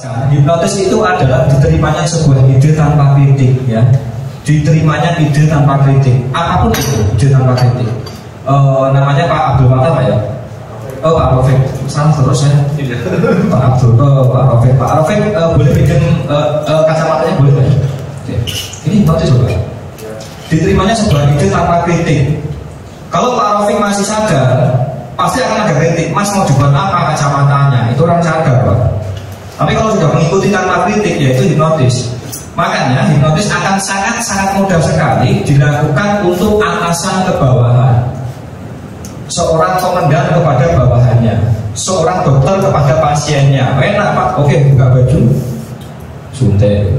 Hipnotis itu adalah diterimanya sebuah ide tanpa kritik, ya. Diterimanya ide tanpa kritik, apapun itu ide tanpa kritik. Namanya Pak Abdul Fatah Pak ya? Oh Pak Rafiq, salah terus ya. Pak Abdul, Pak Rafiq boleh bikin kacamatanya boleh ya? Ini hipnotis loh Pak. Diterimanya sebuah ide tanpa kritik. Kalau Pak Rafiq masih sadar, pasti akan ada kritik. Mas mau dibuat apa kacamatanya? Itu orang sadar Pak. Tapi kalau sudah mengikuti tanpa kritik, yaitu hipnotis. Makanya hipnotis akan sangat mudah sekali dilakukan untuk atasan ke bawahan. Seorang komandan kepada bawahannya, seorang dokter kepada pasiennya. Enak Pak, oke buka baju, suntik.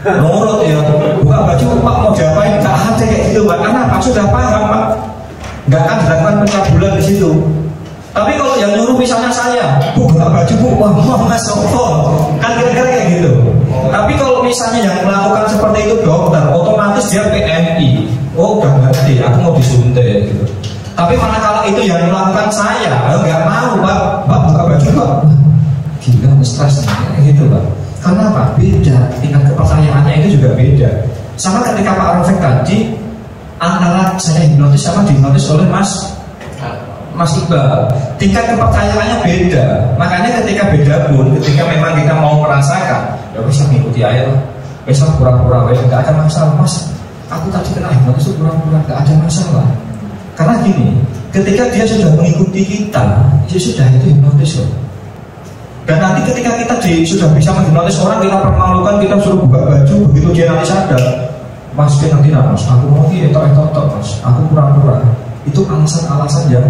Nurut ya, buka baju Pak mau diapain? Gak ada kayak gitu Pak, karena Pak sudah paham Pak. Gak akan dilakukan pencabulan di situ. Tapi kalau yang nyuruh misalnya saya, buka baju Bu, wah mau Mas sombong, kan kira-kira kayak gitu. Tapi kalau misalnya yang melakukan seperti itu dokter, otomatis dia PMI. Oh udah ngerti, aku mau disuntik gitu. Tapi manakala itu yang melakukan saya, nggak mau Pak buka baju Pak. Gila, stres gitu Pak. Karena apa? Beda, tingkat kepercayaannya itu juga beda. Sama ketika Pak Rafiq tadi, antara saya hipnotis sama dihipnotis oleh Mas Iqbal, tingkat kepercayaannya beda. Makanya ketika beda pun, ketika memang kita mau merasakan, ya bisa mengikuti aja lah. Bisa pura-pura, ya nggak ada masalah Mas. Aku tadi kena hipnotis itu pura-pura, nggak ada masalah. Karena gini, ketika dia sudah mengikuti kita, ya sudah itu hipnotis loh. Dan nanti ketika kita sudah bisa menghipnotis orang, kita permalukan, kita suruh buka baju, begitu dia nanti sadar, Mas dia nanti Mas, aku mau etok Mas, aku pura-pura. Itu alasan-alasan yang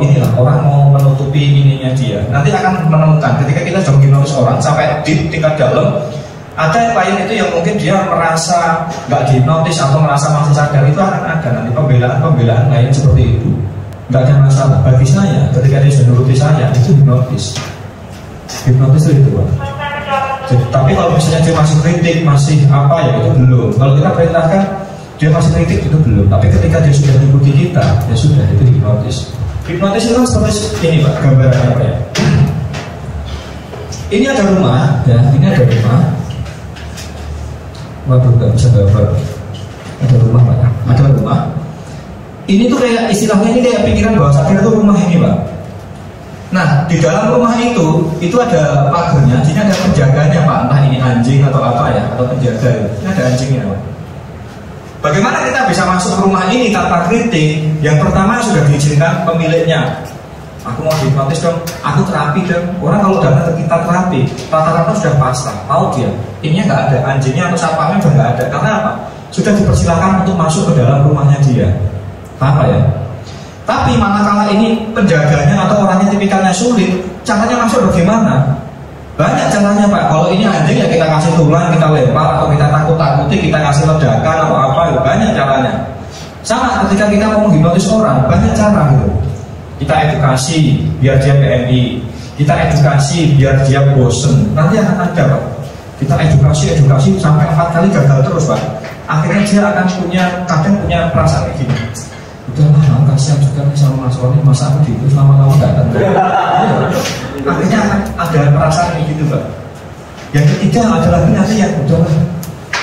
inilah orang mau menutupi ininya dia. Nanti akan menemukan ketika kita sudah menghipnotis orang sampai di tingkat dalam, ada klien itu yang mungkin dia merasa nggak dihipnotis atau merasa masih sadar, itu akan ada nanti pembelaan lain seperti itu. Nggak ada masalah bagi saya ketika dia sudah menuruti saya, itu hipnotis itu Pak. Tapi kalau misalnya dia masih kritik, masih apa ya, itu belum. Kalau kita perintahkan dia masih kritik, itu belum. Tapi ketika dia sudah mengikuti kita, ya sudah, itu hipnotis. Hipnotis itu seperti ini Pak, gambarannya Pak ya. Ini ada rumah, ya, ini ada rumah. Waduh, nggak bisa gambar. Ada rumah Pak ya, ada rumah. Ini tuh kayak istilahnya ini kayak pikiran bahwa saya itu rumah ini Pak. Nah, di dalam rumah itu ada pagarnya, di sini ada penjaganya Pak, entah ini anjing atau apa ya, atau penjaga. Ini ada anjingnya Pak. Bagaimana kita bisa masuk ke rumah ini tanpa kritik? Yang pertama sudah diizinkan pemiliknya. Aku mau hipnotis dong, aku terapi dong. Orang kalau datang ke kita terapi, rata-rata sudah pasrah, tahu dia. Ini nggak ada anjingnya atau sapamnya sudah nggak ada. Karena apa? Sudah dipersilakan untuk masuk ke dalam rumahnya dia. Apa ya? Tapi manakala ini penjaganya atau orangnya tipikalnya sulit, caranya masuk bagaimana? Banyak caranya Pak. Kalau ini anjing ya kita kasih tulang, kita lempar, atau kita takut-takuti, kita kasih ledakan atau apa, ya banyak caranya. Sama ketika kita mau menghipnotis orang, banyak cara gitu. Kita edukasi biar dia PMI, kita edukasi biar dia bosen. Nanti akan ada Pak. Kita edukasi sampai 4 kali gagal terus Pak. Akhirnya dia akan kadang punya perasaan kayak gini. Udahlah, kasihan juga nih sama Mas Roni, masa aku diitu selama-lama gak ada. Akhirnya ada perasaan kayak gitu Pak. Yang ketiga ada lagi nanti yang udahlah,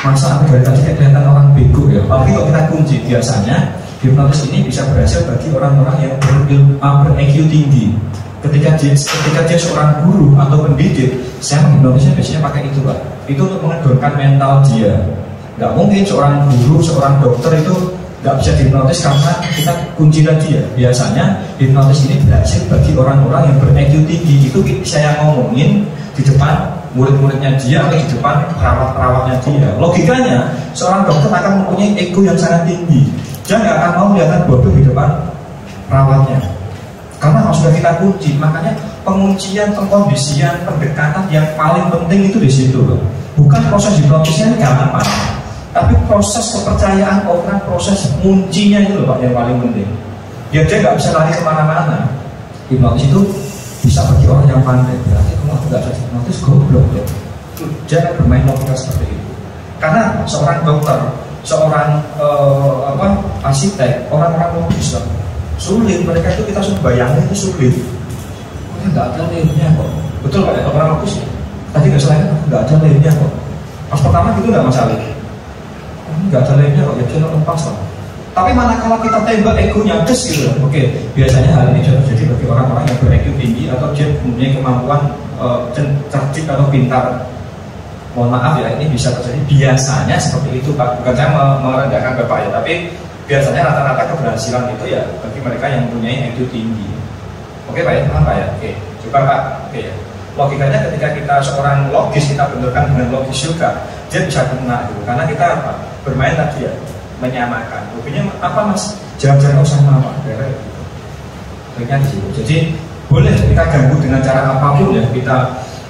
masa aku dari tadi kayak kelihatan orang bego ya. Apalagi kalau kita kunci, biasanya hipnotis ini bisa berhasil bagi orang-orang yang ber-EQ tinggi. Ketika dia seorang guru atau pendidik, saya menghipnotisnya biasanya pakai itu Pak. Itu untuk mengedorkan mental dia. Gak mungkin seorang guru, seorang dokter itu nggak bisa dihipnotis karena kita kunci tadi ya. Biasanya hipnotis ini berhasil bagi orang-orang yang ber-EQ tinggi. Itu saya ngomongin di depan murid-muridnya dia atau di depan perawat-perawatnya dia. Logikanya seorang dokter akan mempunyai ego yang sangat tinggi. Dia nggak akan mau kelihatan bodoh di depan perawatnya. Karena kalau sudah kita kunci, makanya penguncian, pengkondisian, pendekatan yang paling penting itu di situ loh. Bukan proses hipnotisnya ini gampang, tapi proses kepercayaan orang, proses kuncinya itu loh Pak yang paling penting. Ya dia nggak bisa lari kemana-mana. Hipnotis itu bisa bagi orang yang pandai. Berarti kalau aku nggak bisa hipnotis, goblok ya. Jangan bermain logika seperti itu. Karena seorang dokter, seorang arsitek, orang-orang logis lah. Sulit, mereka itu kita sudah bayangin itu sulit. Mereka nggak ada nilainya kok. Betul nggak ya orang logis? tadi nggak salah, nggak ada lemnya kok. Pas pertama itu nggak masalah, nggak ada lemnya kok, ya bisa lepas lah. Tapi manakala kita tembak egonya, des gitu. Oke, biasanya hal ini terjadi bagi orang-orang yang ber-EQ tinggi atau dia mempunyai kemampuan cerdik atau pintar. Mohon maaf ya, ini bisa terjadi biasanya seperti itu Pak. Bukan saya merendahkan Bapak ya, tapi biasanya rata-rata keberhasilan itu ya bagi mereka yang mempunyai EQ tinggi. Oke Pak ya, paham Pak ya? Oke, coba Pak. Oke ya. Logikanya ketika kita seorang logis, kita benturkan dengan logis juga, dia bisa kena gitu. Karena kita apa? Bermain tadi ya, menyamakan. Hobinya apa Mas? Jangan-jangan usah nama, gitu. Di situ. Jadi boleh kita ganggu dengan cara apapun ya.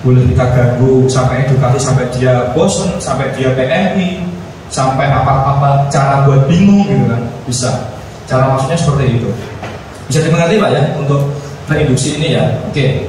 Boleh kita ganggu sampai edukasi, sampai dia bosan, sampai dia PMI, sampai apa-apa cara buat bingung gitu kan, bisa. Cara maksudnya seperti itu. Bisa dimengerti Pak ya untuk reinduksi ini ya. Oke.